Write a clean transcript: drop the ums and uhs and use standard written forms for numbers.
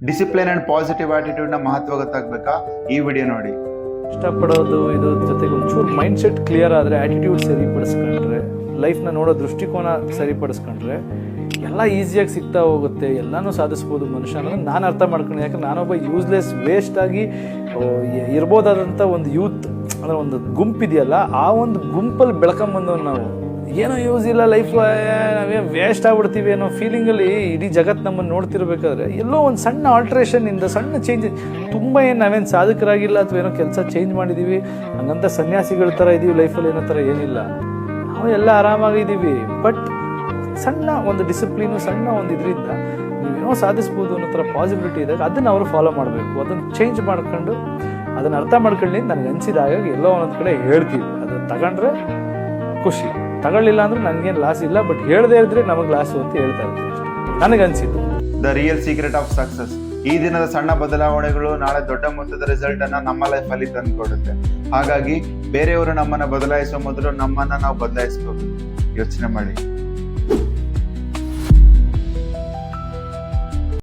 Discipline and positive ಆಟಿಟ್ಯೂಡ್ನ ಮಹತ್ವ ಗೊತ್ತಾಗಬೇಕಾ? ಈ video ನೋಡಿ. ಇಷ್ಟಪಡೋದು ಇದು ಜೊತೆಗೆ ಒಂಚೂರು ಮೈಂಡ್ ಸೆಟ್ ಕ್ಲಿಯರ್ ಆದರೆ, ಆ್ಯಟಿಟ್ಯೂಡ್ ಸರಿಪಡಿಸ್ಕೊಂಡ್ರೆ, ಲೈಫ್ನ ನೋಡೋ ದೃಷ್ಟಿಕೋನ ಸರಿಪಡಿಸ್ಕೊಂಡ್ರೆ ಎಲ್ಲ ಈಸಿಯಾಗಿ ಸಿಗ್ತಾ ಹೋಗುತ್ತೆ, ಎಲ್ಲನೂ ಸಾಧಿಸ್ಬೋದು ಮನುಷ್ಯ ಅನ್ನೋದು ನಾನು ಅರ್ಥ ಮಾಡ್ಕೊಂಡು. ಯಾಕಂದ್ರೆ ನಾನೊಬ್ಬ ಯೂಸ್ಲೆಸ್ ವೇಸ್ಟಾಗಿ ಇರ್ಬೋದಾದಂಥ ಒಂದು ಯೂತ್ ಅಂದರೆ ಒಂದು ಗುಂಪಿದೆಯಲ್ಲ, ಆ ಒಂದು ಗುಂಪಲ್ಲಿ ಬೆಳ್ಕೊಂಬಂದವ್ರು ನಾವು. ಏನೋ ಯೂಸ್ ಇಲ್ಲ ಲೈಫ್, ನಾವೇ ವೇಸ್ಟ್ ಆಗ್ಬಿಡ್ತೀವಿ ಅನ್ನೋ ಫೀಲಿಂಗಲ್ಲಿ ಇಡೀ ಜಗತ್ತು ನಮ್ಮನ್ನು ನೋಡ್ತಿರ್ಬೇಕಾದ್ರೆ ಎಲ್ಲೋ ಒಂದು ಸಣ್ಣ ಆಲ್ಟ್ರೇಷನಿಂದ, ಸಣ್ಣ ಚೇಂಜ್, ತುಂಬ ಏನು ನಾವೇನು ಸಾಧಕರಾಗಿಲ್ಲ ಅಥವಾ ಏನೋ ಕೆಲಸ ಚೇಂಜ್ ಮಾಡಿದ್ದೀವಿ ಹಂಗಂತ ಸನ್ಯಾಸಿಗಳ ಥರ ಇದ್ದೀವಿ ಲೈಫಲ್ಲಿ, ಏನೋ ಥರ ಏನಿಲ್ಲ. ನಾವು ಎಲ್ಲ ಆರಾಮಾಗಿದ್ದೀವಿ. ಬಟ್ ಸಣ್ಣ ಒಂದು ಡಿಸಿಪ್ಲಿನು, ಸಣ್ಣ ಒಂದು ಇದರಿಂದ ನೀವೇನೋ ಸಾಧಿಸ್ಬೋದು ಅನ್ನೋ ಥರ ಪಾಸಿಬಿಲಿಟಿ ಇದ್ದಾಗ ಅದನ್ನು ಅವರು ಫಾಲೋ ಮಾಡಬೇಕು. ಅದನ್ನು ಚೇಂಜ್ ಮಾಡ್ಕೊಂಡು, ಅದನ್ನು ಅರ್ಥ ಮಾಡ್ಕೊಳ್ಳಿ ನನಗೆ ಅನಿಸಿದಾಗ ಎಲ್ಲೋ ಒಂದೊಂದು ಕಡೆ ಹೇಳ್ತೀವಿ. ಅದನ್ನು ತಗೊಂಡ್ರೆ ಖುಷಿ, ತಗೊಳ್ಳಿಲ್ಲ ಅಂದ್ರೆ ನನಗೇನು ಲಾಸ್ ಇಲ್ಲ. ಬಟ್ ಹೇಳದೇ ಇದ್ರೆ ನಮಗೆ ಲಾಸು ಅಂತ ಹೇಳ್ತಾ ಇರ್ತೀವಿ ಅಷ್ಟೇ, ನನಗನ್ಸಿದ್ದು. The real secret of success. ಈ ದಿನದ ಸಣ್ಣ ಬದಲಾವಣೆಗಳು ನಾಳೆ ದೊಡ್ಡ ಮೊತ್ತದ ರಿಸಲ್ಟ್ ಅನ್ನ ನಮ್ಮ ಲೈಫಲ್ಲಿ ತಂದುಕೊಡುತ್ತೆ. ಹಾಗಾಗಿ ಬೇರೆಯವರು ನಮ್ಮನ್ನ ಬದಲಾಯಿಸುವ ಮೊದಲು ನಮ್ಮನ್ನ ನಾವು ಬದಲಾಯಿಸ್ಕೋಬೇಕು. ಯೋಚನೆ ಮಾಡಿ.